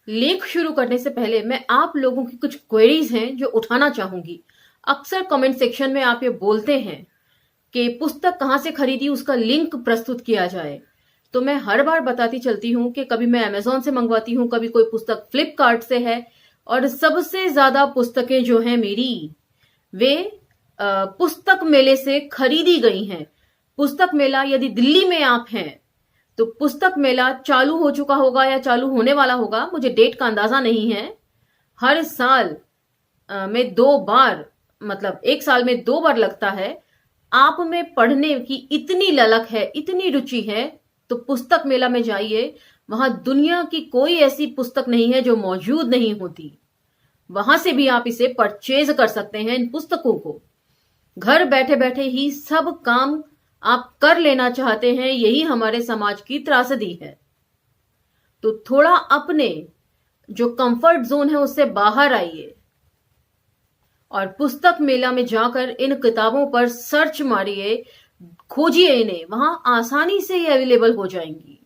लेख शुरू करने से पहले मैं आप लोगों की कुछ क्वेरीज हैं जो उठाना चाहूंगी। अक्सर कमेंट सेक्शन में आप ये बोलते हैं कि पुस्तक कहाँ से खरीदी, उसका लिंक प्रस्तुत किया जाए। तो मैं हर बार बताती चलती हूँ कि कभी मैं अमेजोन से मंगवाती हूँ, कभी कोई पुस्तक फ्लिपकार्ट से है, और सबसे ज्यादा पुस्तकें जो हैं मेरी, वे पुस्तक मेले से खरीदी गई हैं। पुस्तक मेला, यदि दिल्ली में आप हैं तो पुस्तक मेला चालू हो चुका होगा या चालू होने वाला होगा, मुझे डेट का अंदाजा नहीं है। हर साल में 2 बार, मतलब एक साल में 2 बार लगता है। आप में पढ़ने की इतनी ललक है, इतनी रुचि है, तो पुस्तक मेला में जाइए। वहां दुनिया की कोई ऐसी पुस्तक नहीं है जो मौजूद नहीं होती। वहां से भी आप इसे परचेज कर सकते हैं, इन पुस्तकों को। घर बैठे बैठे ही सब काम आप कर लेना चाहते हैं, यही हमारे समाज की त्रासदी है। तो थोड़ा अपने जो कंफर्ट जोन है उससे बाहर आइए और पुस्तक मेला में जाकर इन किताबों पर सर्च मारिए, खोजिए इन्हें, वहां आसानी से ये अवेलेबल हो जाएंगी।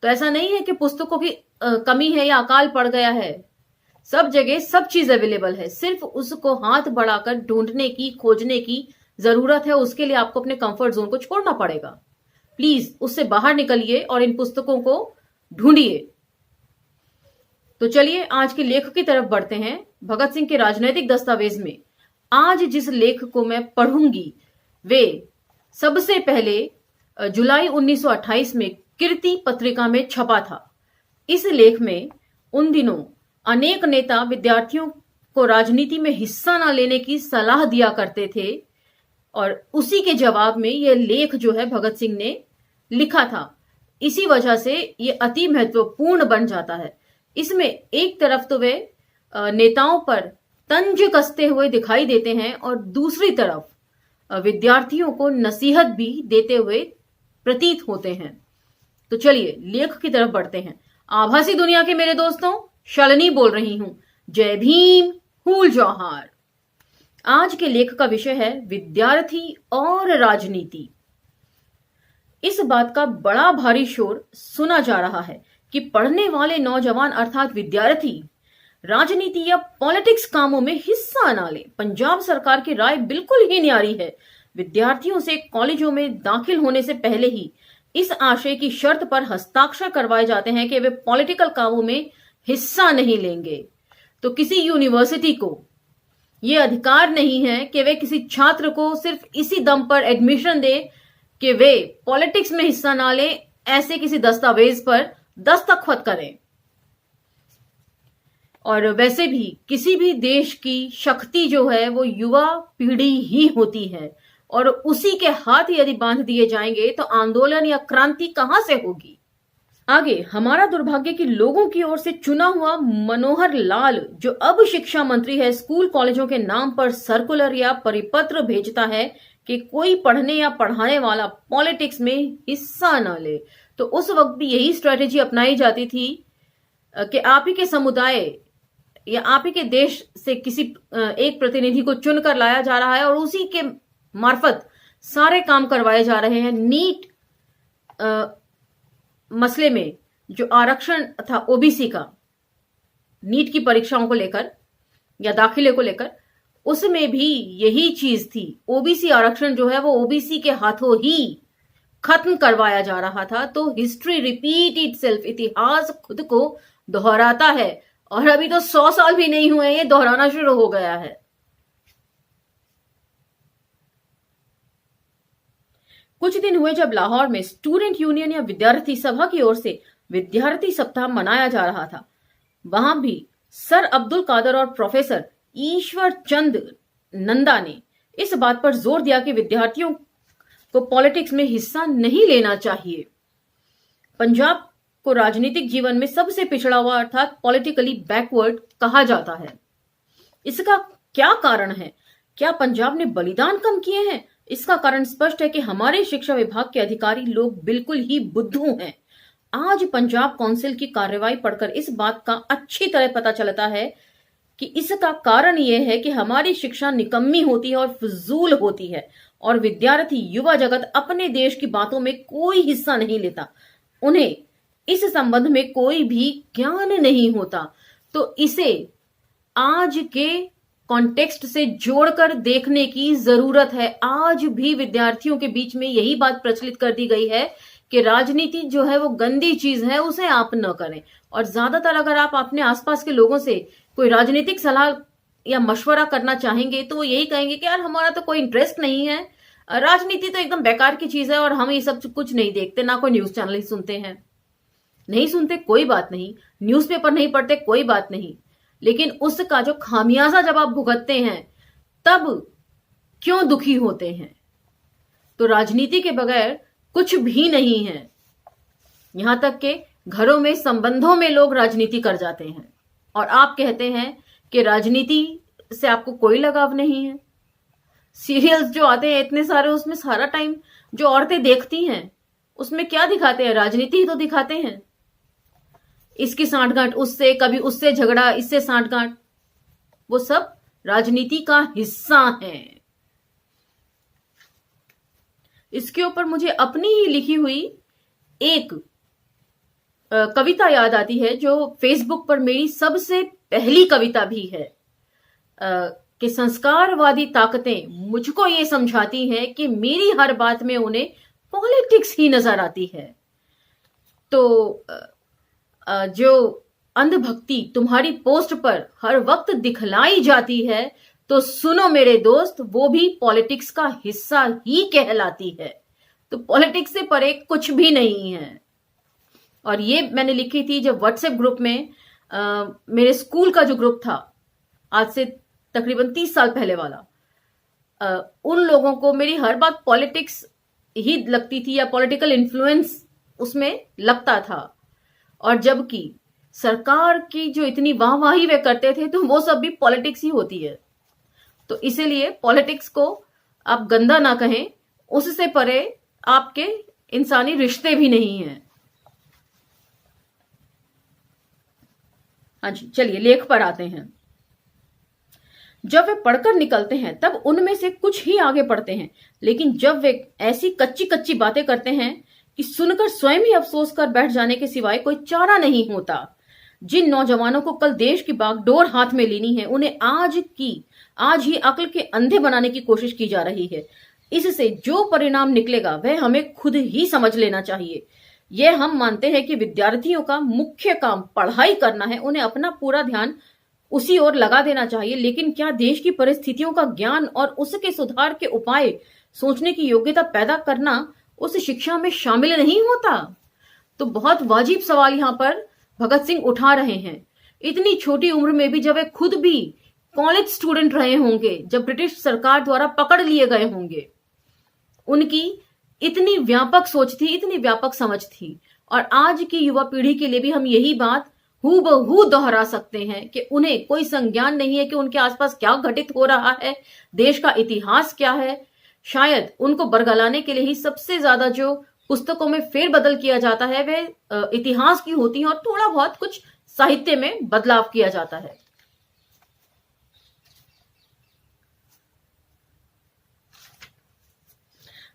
तो ऐसा नहीं है कि पुस्तकों की कमी है या अकाल पड़ गया है। सब जगह सब चीज अवेलेबल है, सिर्फ उसको हाथ बढ़ाकर ढूंढने की, खोजने की जरूरत है। उसके लिए आपको अपने कंफर्ट जोन को छोड़ना पड़ेगा। प्लीज उससे बाहर निकलिए और इन पुस्तकों को ढूंढिए। तो चलिए आज के लेख की तरफ बढ़ते हैं। भगत सिंह के राजनीतिक दस्तावेज में आज जिस लेख को मैं पढ़ूंगी वे सबसे पहले जुलाई 1928 में कीर्ति पत्रिका में छपा था। इस लेख में उन दिनों अनेक नेता विद्यार्थियों को राजनीति में हिस्सा न लेने की सलाह दिया करते थे, और उसी के जवाब में यह लेख जो है भगत सिंह ने लिखा था। इसी वजह से यह अति महत्वपूर्ण बन जाता है। इसमें एक तरफ तो वे नेताओं पर तंज कसते हुए दिखाई देते हैं और दूसरी तरफ विद्यार्थियों को नसीहत भी देते हुए प्रतीत होते हैं। तो चलिए लेख की तरफ बढ़ते हैं। आभासी दुनिया के मेरे दोस्तों, शालिनी बोल रही हूं। जय भीम, हूल जौहार। आज के लेख का विषय है विद्यार्थी और राजनीति। इस बात का बड़ा भारी शोर सुना जा रहा है कि पढ़ने वाले नौजवान अर्थात विद्यार्थी राजनीति या पॉलिटिक्स कामों में हिस्सा ना लें। पंजाब सरकार की राय बिल्कुल ही न्यारी है। विद्यार्थियों से कॉलेजों में दाखिल होने से पहले ही इस आशय की शर्त पर हस्ताक्षर करवाए जाते हैं कि वे पॉलिटिकल कामों में हिस्सा नहीं लेंगे। तो किसी यूनिवर्सिटी को यह अधिकार नहीं है कि वे किसी छात्र को सिर्फ इसी दम पर एडमिशन दे कि वे पॉलिटिक्स में हिस्सा ना ले, ऐसे किसी दस्तावेज पर दस्तखत करें। और वैसे भी किसी भी देश की शक्ति जो है वो युवा पीढ़ी ही होती है, और उसी के हाथ यदि बांध दिए जाएंगे तो आंदोलन या क्रांति कहां से होगी। आगे हमारा दुर्भाग्य कि लोगों की ओर से चुना हुआ मनोहर लाल, जो अब शिक्षा मंत्री है, स्कूल कॉलेजों के नाम पर सर्कुलर या परिपत्र भेजता है कि कोई पढ़ने या पढ़ाने वाला पॉलिटिक्स में हिस्सा न ले। तो उस वक्त भी यही स्ट्रेटेजी अपनाई जाती थी कि आप ही के समुदाय या आप ही के देश से किसी एक प्रतिनिधि को चुनकर लाया जा रहा है और उसी के मार्फत सारे काम करवाए जा रहे हैं। नीट मसले में जो आरक्षण था ओबीसी का, नीट की परीक्षाओं को लेकर या दाखिले को लेकर, उसमें भी यही चीज थी। ओबीसी आरक्षण जो है वो ओबीसी के हाथों ही खत्म करवाया जा रहा था। तो हिस्ट्री रिपीट इटसेल्फ, इतिहास खुद को दोहराता है, और अभी तो 100 साल भी नहीं हुए, ये दोहराना शुरू हो गया है। कुछ दिन हुए जब लाहौर में स्टूडेंट यूनियन या विद्यार्थी सभा की ओर से विद्यार्थी सप्ताह मनाया जा रहा था। वहां भी सर अब्दुल कादर और प्रोफेसर ईश्वर चंद नंदा ने इस बात पर जोर दिया कि विद्यार्थियों को पॉलिटिक्स में हिस्सा नहीं लेना चाहिए। पंजाब को राजनीतिक जीवन में सबसे पिछड़ा हुआ अर्थात पॉलिटिकली बैकवर्ड कहा जाता है। इसका क्या कारण है? क्या पंजाब ने बलिदान कम किए हैं? इसका कारण स्पष्ट है कि हमारे शिक्षा विभाग के अधिकारी लोग बिल्कुल ही बुद्धू हैं। आज पंजाब काउंसिल की कार्रवाई पढ़कर इस बात का अच्छी तरह पता चलता है कि इसका कारण यह है कि हमारी शिक्षा निकम्मी होती है और फजूल होती है, और विद्यार्थी युवा जगत अपने देश की बातों में कोई हिस्सा नहीं लेता। उन्हें इस संबंध में कोई भी ज्ञान नहीं होता। तो इसे आज के कॉन्टेक्स्ट से जोड़कर देखने की जरूरत है। आज भी विद्यार्थियों के बीच में यही बात प्रचलित कर दी गई है कि राजनीति जो है वो गंदी चीज है, उसे आप न करें। और ज्यादातर अगर आप अपने आसपास के लोगों से कोई राजनीतिक सलाह या मशवरा करना चाहेंगे तो वो यही कहेंगे कि यार हमारा तो कोई इंटरेस्ट नहीं है, राजनीति तो एकदम बेकार की चीज है और हम ये सब कुछ नहीं देखते, ना कोई न्यूज चैनल ही सुनते हैं। नहीं सुनते कोई बात नहीं, न्यूज़पेपर नहीं पढ़ते कोई बात नहीं, लेकिन उसका जो खामियाजा जब आप भुगतते हैं तब क्यों दुखी होते हैं। तो राजनीति के बगैर कुछ भी नहीं है। यहां तक के घरों में संबंधों में लोग राजनीति कर जाते हैं और आप कहते हैं कि राजनीति से आपको कोई लगाव नहीं है। सीरियल्स जो आते हैं इतने सारे, उसमें सारा टाइम जो औरतें देखती हैं उसमें क्या दिखाते हैं, राजनीति ही तो दिखाते हैं। इसकी सांठगांठ उससे, कभी उससे झगड़ा, इससे सांठगांठ, वो सब राजनीति का हिस्सा है। इसके ऊपर मुझे अपनी ही लिखी हुई एक कविता याद आती है जो फेसबुक पर मेरी सबसे पहली कविता भी है, कि संस्कारवादी ताकतें मुझको ये समझाती हैं कि मेरी हर बात में उन्हें पॉलिटिक्स ही नजर आती है। तो जो अंधभक्ति तुम्हारी पोस्ट पर हर वक्त दिखलाई जाती है तो सुनो मेरे दोस्त, वो भी पॉलिटिक्स का हिस्सा ही कहलाती है। तो पॉलिटिक्स से परे कुछ भी नहीं है। और ये मैंने लिखी थी जब व्हाट्सएप ग्रुप में मेरे स्कूल का जो ग्रुप था, आज से तकरीबन 30 साल पहले वाला, उन लोगों को मेरी हर बात पॉलिटिक्स ही लगती थी या पॉलिटिकल इन्फ्लुएंस उसमें लगता था। और जबकि सरकार की जो इतनी वाहवाही वे करते थे तो वो सब भी पॉलिटिक्स ही होती है। तो इसीलिए पॉलिटिक्स को आप गंदा ना कहें, उससे परे आपके इंसानी रिश्ते भी नहीं हैं। हाँ जी, चलिए लेख पर आते हैं। जब वे पढ़कर निकलते हैं तब उनमें से कुछ ही आगे पढ़ते हैं, लेकिन जब वे ऐसी कच्ची कच्ची बातें करते हैं कि सुनकर स्वयं ही अफसोस कर बैठ जाने के सिवाय कोई चारा नहीं होता। जिन नौजवानों को कल देश की बागडोर हाथ में लेनी है, उन्हें आज ही अक्ल के अंधे बनाने की कोशिश की जा रही है। इससे जो परिणाम निकलेगा वह हमें खुद ही समझ लेना चाहिए। यह हम मानते हैं कि विद्यार्थियों का मुख्य काम पढ़ाई करना है, उन्हें अपना पूरा ध्यान उसी ओर लगा देना चाहिए। लेकिन क्या देश की परिस्थितियों का ज्ञान और उसके सुधार के उपाय सोचने की योग्यता पैदा करना उस शिक्षा में शामिल नहीं होता? तो बहुत वाजिब सवाल यहां पर भगत सिंह उठा रहे हैं। इतनी छोटी उम्र में भी जब वे खुद भी कॉलेज स्टूडेंट रहे होंगे, जब ब्रिटिश सरकार द्वारा पकड़ लिए गए होंगे, उनकी इतनी व्यापक सोच थी, इतनी व्यापक समझ थी। और आज की युवा पीढ़ी के लिए भी हम यही बात हूबहू दोहरा सकते हैं कि उन्हें कोई संज्ञान नहीं है कि उनके आसपास क्या घटित हो रहा है, देश का इतिहास क्या है। शायद उनको बरगलाने के लिए ही सबसे ज्यादा जो पुस्तकों में फेरबदल किया जाता है वह इतिहास की होती है और थोड़ा बहुत कुछ साहित्य में बदलाव किया जाता है।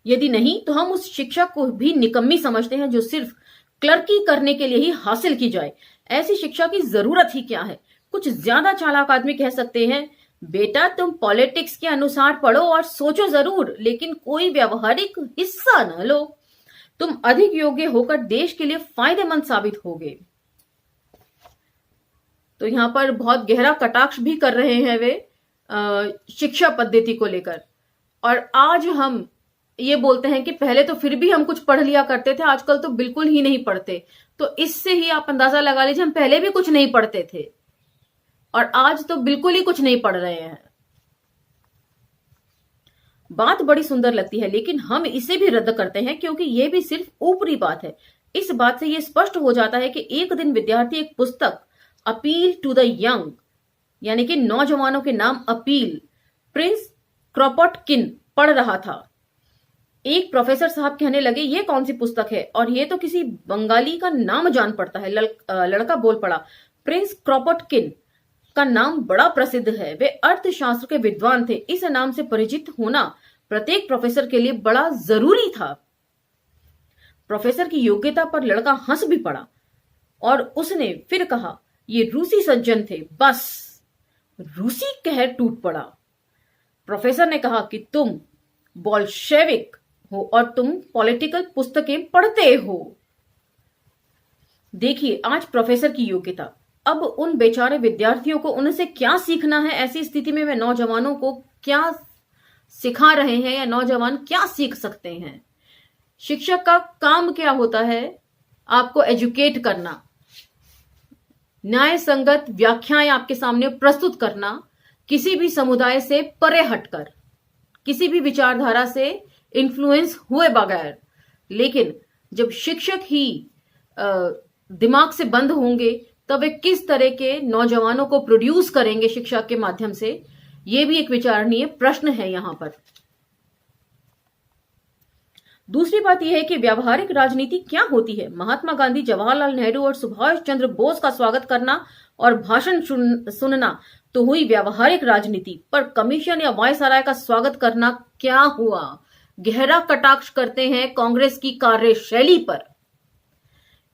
यदि नहीं तो हम उस शिक्षा को भी निकम्मी समझते हैं जो सिर्फ क्लर्की करने के लिए ही हासिल की जाए। ऐसी शिक्षा की जरूरत ही क्या है? कुछ ज्यादा चालाक आदमी कह सकते हैं, बेटा तुम पॉलिटिक्स के अनुसार पढ़ो और सोचो जरूर, लेकिन कोई व्यवहारिक हिस्सा न लो। तुम अधिक योग्य होकर देश के लिए फायदेमंद साबित होगे। तो यहां पर बहुत गहरा कटाक्ष भी कर रहे हैं वे शिक्षा पद्धति को लेकर। और आज हम ये बोलते हैं कि पहले तो फिर भी हम कुछ पढ़ लिया करते थे, आजकल तो बिल्कुल ही नहीं पढ़ते। तो इससे ही आप अंदाजा लगा लीजिए हम पहले भी कुछ नहीं पढ़ते थे और आज तो बिल्कुल ही कुछ नहीं पढ़ रहे हैं। बात बड़ी सुंदर लगती है, लेकिन हम इसे भी रद्द करते हैं क्योंकि यह भी सिर्फ ऊपरी बात है। इस बात से यह स्पष्ट हो जाता है कि एक दिन विद्यार्थी एक पुस्तक अपील टू द यंग, यानी कि नौजवानों के नाम अपील, प्रिंस क्रॉपोटकिन पढ़ रहा था। एक प्रोफेसर साहब कहने लगे, ये कौन सी पुस्तक है? और ये तो किसी बंगाली का नाम जान पड़ता है। लड़का बोल पड़ा, प्रिंस क्रॉपोटकिन का नाम बड़ा प्रसिद्ध है, वे अर्थशास्त्र के विद्वान थे। इस नाम से परिचित होना प्रत्येक प्रोफेसर के लिए बड़ा जरूरी था। प्रोफेसर की योग्यता पर लड़का हंस भी पड़ा। और उसने फिर कहा, ये रूसी सज्जन थे। बस रूसी कहर टूट पड़ा। प्रोफेसर ने कहा कि तुम बोल्शेविक हो और तुम पॉलिटिकल पुस्तकें पढ़ते हो। देखिए आज प्रोफेसर की योग्यता। अब उन बेचारे विद्यार्थियों को उनसे क्या सीखना है? ऐसी स्थिति में वे नौजवानों को क्या सिखा रहे हैं या नौजवान क्या सीख सकते हैं? शिक्षक का काम क्या होता है? आपको एजुकेट करना, न्याय संगत व्याख्याएं आपके सामने प्रस्तुत करना, किसी भी समुदाय से परे हटकर, किसी भी विचारधारा से इन्फ्लुएंस हुए बगैर। लेकिन जब शिक्षक ही दिमाग से बंद होंगे तब वे किस तरह के नौजवानों को प्रोड्यूस करेंगे शिक्षा के माध्यम से? यह भी एक विचारणीय प्रश्न है यहां पर। दूसरी बात यह है कि व्यावहारिक राजनीति क्या होती है? महात्मा गांधी, जवाहरलाल नेहरू और सुभाष चंद्र बोस का स्वागत करना और भाषण सुनना तो हुई व्यावहारिक राजनीति, पर कमीशन या वायसराय का स्वागत करना क्या हुआ? गहरा कटाक्ष करते हैं कांग्रेस की कार्यशैली पर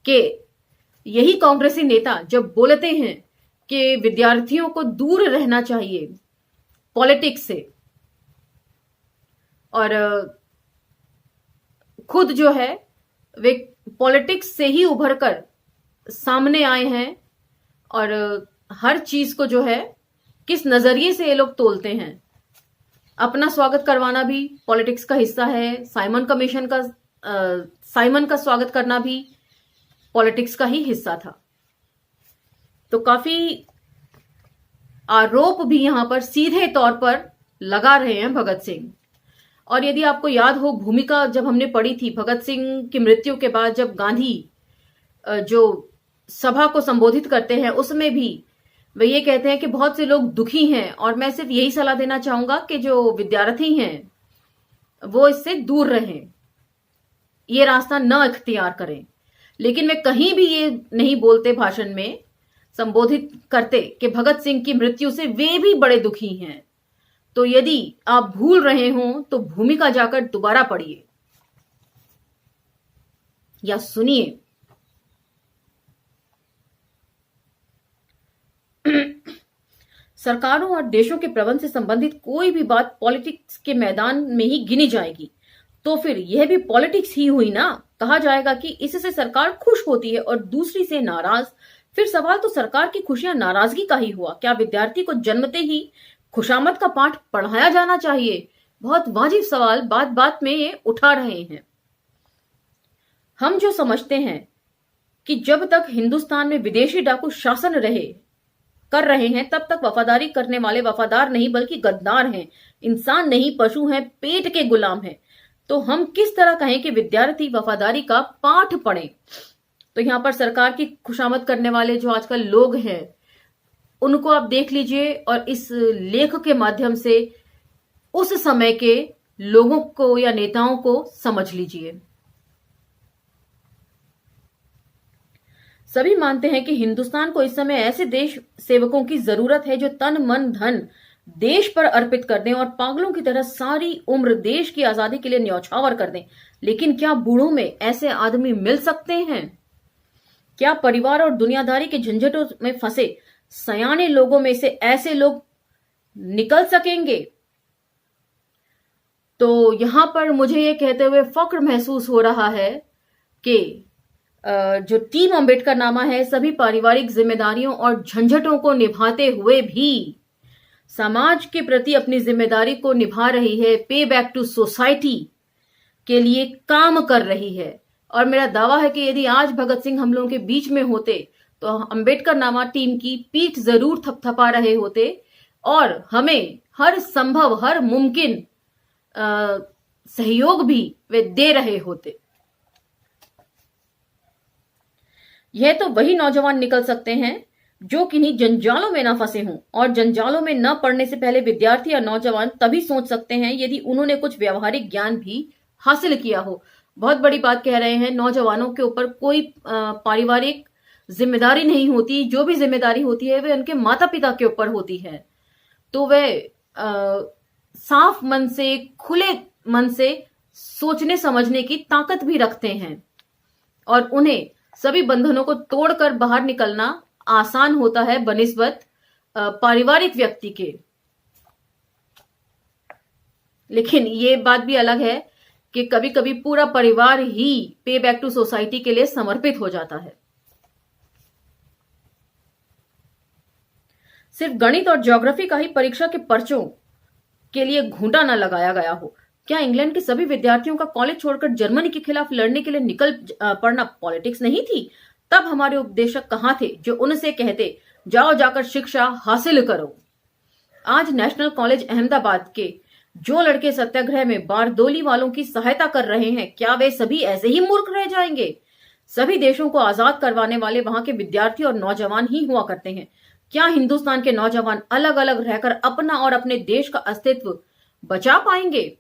कि यही कांग्रेसी नेता जब बोलते हैं कि विद्यार्थियों को दूर रहना चाहिए पॉलिटिक्स से, और खुद जो है वे पॉलिटिक्स से ही उभरकर सामने आए हैं, और हर चीज को जो है किस नजरिए से ये लोग तोलते हैं। अपना स्वागत करवाना भी पॉलिटिक्स का हिस्सा है, साइमन का स्वागत करना भी पॉलिटिक्स का ही हिस्सा था। तो काफी आरोप भी यहां पर सीधे तौर पर लगा रहे हैं भगत सिंह। और यदि आपको याद हो, भूमिका जब हमने पढ़ी थी भगत सिंह की मृत्यु के बाद, जब गांधी जो सभा को संबोधित करते हैं उसमें भी वे ये कहते हैं कि बहुत से लोग दुखी हैं, और मैं सिर्फ यही सलाह देना चाहूंगा कि जो विद्यार्थी हैं वो इससे दूर रहें, ये रास्ता न इख्तियार करें। लेकिन वे कहीं भी ये नहीं बोलते, भाषण में संबोधित करते कि भगत सिंह की मृत्यु से वे भी बड़े दुखी हैं। तो यदि आप भूल रहे हो तो भूमिका जाकर दोबारा पढ़िए या सुनिए। सरकारों और देशों के प्रबंध से संबंधित कोई भी बात पॉलिटिक्स के मैदान में ही गिनी जाएगी तो फिर यह भी पॉलिटिक्स ही हुई ना। कहा जाएगा कि इससे सरकार खुश होती है और दूसरी से नाराज। फिर सवाल तो सरकार की खुशी या नाराजगी का ही हुआ। क्या विद्यार्थी को जन्मते ही खुशामद का पाठ पढ़ाया जाना चाहिए? बहुत वाजिब सवाल बात बात में ये उठा रहे हैं। हम जो समझते हैं कि जब तक हिंदुस्तान में विदेशी डाकू शासन कर रहे हैं तब तक वफादारी करने वाले वफादार नहीं बल्कि गद्दार हैं, इंसान नहीं पशु हैं, पेट के गुलाम हैं। तो हम किस तरह कहें कि विद्यार्थी वफादारी का पाठ पढ़ें? तो यहां पर सरकार की खुशामद करने वाले जो आजकल लोग हैं उनको आप देख लीजिए और इस लेख के माध्यम से उस समय के लोगों को या नेताओं को समझ लीजिए। सभी मानते हैं कि हिंदुस्तान को इस समय ऐसे देश सेवकों की जरूरत है जो तन मन धन देश पर अर्पित कर दें और पागलों की तरह सारी उम्र देश की आजादी के लिए न्यौछावर कर दें। लेकिन क्या बूढ़ों में ऐसे आदमी मिल सकते हैं? क्या परिवार और दुनियादारी के झंझटों में फंसे सयाने लोगों में से ऐसे लोग निकल सकेंगे? तो यहां पर मुझे यह कहते हुए फक्र महसूस हो रहा है कि जो टीम अंबेडकर नामा है सभी पारिवारिक जिम्मेदारियों और झंझटों को निभाते हुए भी समाज के प्रति अपनी जिम्मेदारी को निभा रही है, पे बैक टू सोसाइटी के लिए काम कर रही है। और मेरा दावा है कि यदि आज भगत सिंह हम लोगों के बीच में होते तो अंबेडकर नामा टीम की पीठ जरूर थपथपा रहे होते और हमें हर संभव हर मुमकिन सहयोग भी वे दे रहे होते। यह तो वही नौजवान निकल सकते हैं जो किन्हीं जंजालों में ना फंसे हों, और जंजालों में न पड़ने से पहले विद्यार्थी या नौजवान तभी सोच सकते हैं यदि उन्होंने कुछ व्यावहारिक ज्ञान भी हासिल किया हो। बहुत बड़ी बात कह रहे हैं। नौजवानों के ऊपर कोई पारिवारिक जिम्मेदारी नहीं होती, जो भी जिम्मेदारी होती है वे उनके माता पिता के ऊपर होती है। तो वे साफ मन से, खुले मन से सोचने समझने की ताकत भी रखते हैं और उन्हें सभी बंधनों को तोड़कर बाहर निकलना आसान होता है बनिस्बत पारिवारिक व्यक्ति के। लेकिन ये बात भी अलग है कि कभी कभी पूरा परिवार ही पे बैक टू सोसाइटी के लिए समर्पित हो जाता है। सिर्फ गणित और ज्योग्राफी का ही परीक्षा के पर्चों के लिए घूंटा न लगाया गया हो। क्या इंग्लैंड के सभी विद्यार्थियों का कॉलेज छोड़कर जर्मनी के खिलाफ लड़ने के लिए निकल पड़ना पॉलिटिक्स नहीं थी? तब हमारे उपदेशक कहां थे जो उनसे कहते जाओ जाकर शिक्षा हासिल करो? आज नेशनल कॉलेज अहमदाबाद के जो लड़के सत्याग्रह में बारदोली वालों की सहायता कर रहे हैं, क्या वे सभी ऐसे ही मूर्ख रह जाएंगे? सभी देशों को आजाद करवाने वाले वहां के विद्यार्थी और नौजवान ही हुआ करते हैं। क्या हिंदुस्तान के नौजवान अलग अलग रहकर अपना और अपने देश का अस्तित्व बचा पाएंगे?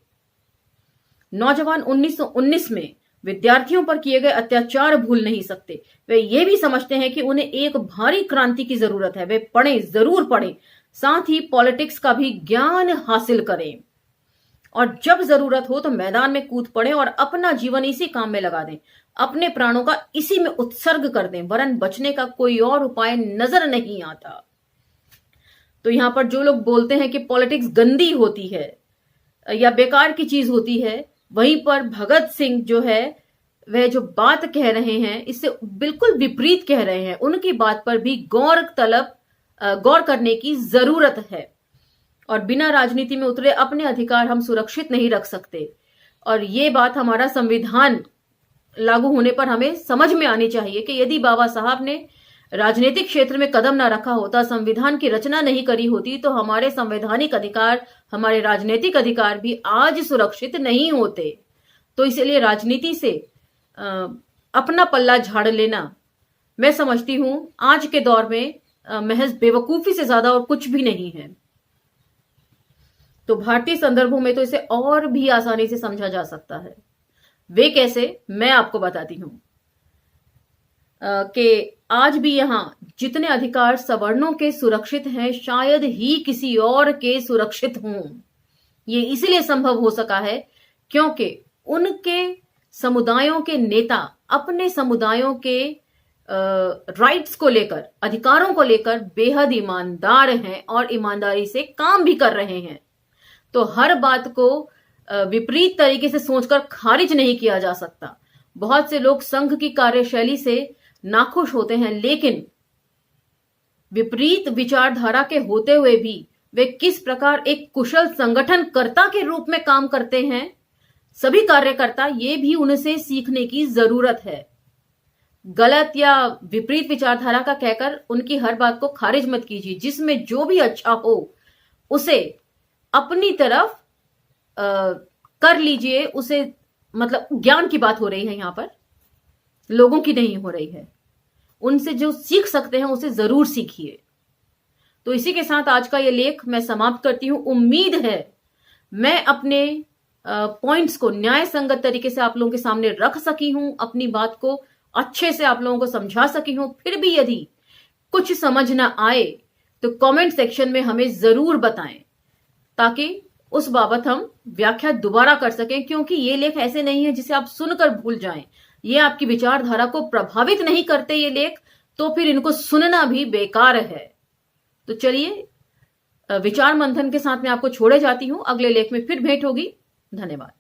नौजवान 1919 में विद्यार्थियों पर किए गए अत्याचार भूल नहीं सकते। वे ये भी समझते हैं कि उन्हें एक भारी क्रांति की जरूरत है। वे पढ़ें, जरूर पढ़ें, साथ ही पॉलिटिक्स का भी ज्ञान हासिल करें और जब जरूरत हो तो मैदान में कूद पड़े और अपना जीवन इसी काम में लगा दें, अपने प्राणों का इसी में उत्सर्ग कर दें, वरन बचने का कोई और उपाय नजर नहीं आता। तो यहां पर जो लोग बोलते हैं कि पॉलिटिक्स गंदी होती है या बेकार की चीज होती है, वहीं पर भगत सिंह जो है वह जो बात कह रहे हैं इससे बिल्कुल विपरीत कह रहे हैं। उनकी बात पर भी गौर करने की जरूरत है और बिना राजनीति में उतरे अपने अधिकार हम सुरक्षित नहीं रख सकते। और ये बात हमारा संविधान लागू होने पर हमें समझ में आनी चाहिए कि यदि बाबा साहब ने राजनीतिक क्षेत्र में कदम ना रखा होता, संविधान की रचना नहीं करी होती, तो हमारे संवैधानिक अधिकार, हमारे राजनीतिक अधिकार भी आज सुरक्षित नहीं होते। तो इसलिए राजनीति से अपना पल्ला झाड़ लेना, मैं समझती हूं आज के दौर में महज बेवकूफी से ज्यादा और कुछ भी नहीं है। तो भारतीय संदर्भों में तो इसे और भी आसानी से समझा जा सकता है। वे कैसे, मैं आपको बताती हूं कि आज भी यहां जितने अधिकार सवर्णों के सुरक्षित हैं, शायद ही किसी और के सुरक्षित हों। ये इसलिए संभव हो सका है क्योंकि उनके समुदायों के नेता अपने समुदायों के राइट्स को लेकर, अधिकारों को लेकर बेहद ईमानदार हैं और ईमानदारी से काम भी कर रहे हैं। तो हर बात को विपरीत तरीके से सोचकर खारिज नहीं किया जा सकता। बहुत से लोग संघ की कार्यशैली से नाखुश होते हैं, लेकिन विपरीत विचारधारा के होते हुए भी वे किस प्रकार एक कुशल संगठनकर्ता के रूप में काम करते हैं, सभी कार्यकर्ता, ये भी उनसे सीखने की जरूरत है। गलत या विपरीत विचारधारा का कहकर उनकी हर बात को खारिज मत कीजिए। जिसमें जो भी अच्छा हो उसे अपनी तरफ कर लीजिए। उसे मतलब ज्ञान की बात हो रही है, यहां पर लोगों की नहीं हो रही है। उनसे जो सीख सकते हैं उसे जरूर सीखिए। तो इसी के साथ आज का ये लेख मैं समाप्त करती हूं। उम्मीद है मैं अपने पॉइंट्स को न्याय संगत तरीके से आप लोगों के सामने रख सकी हूं, अपनी बात को अच्छे से आप लोगों को समझा सकी हूं। फिर भी यदि कुछ समझ ना आए तो कमेंट सेक्शन में हमें जरूर बताएं, ताकि उस बाबत हम व्याख्या दोबारा कर सकें। क्योंकि ये लेख ऐसे नहीं है जिसे आप सुनकर भूल जाएं। ये आपकी विचारधारा को प्रभावित नहीं करते ये लेख, तो फिर इनको सुनना भी बेकार है। तो चलिए विचार मंथन के साथ मैं आपको छोड़े जाती हूं। अगले लेख में फिर भेंट होगी। धन्यवाद।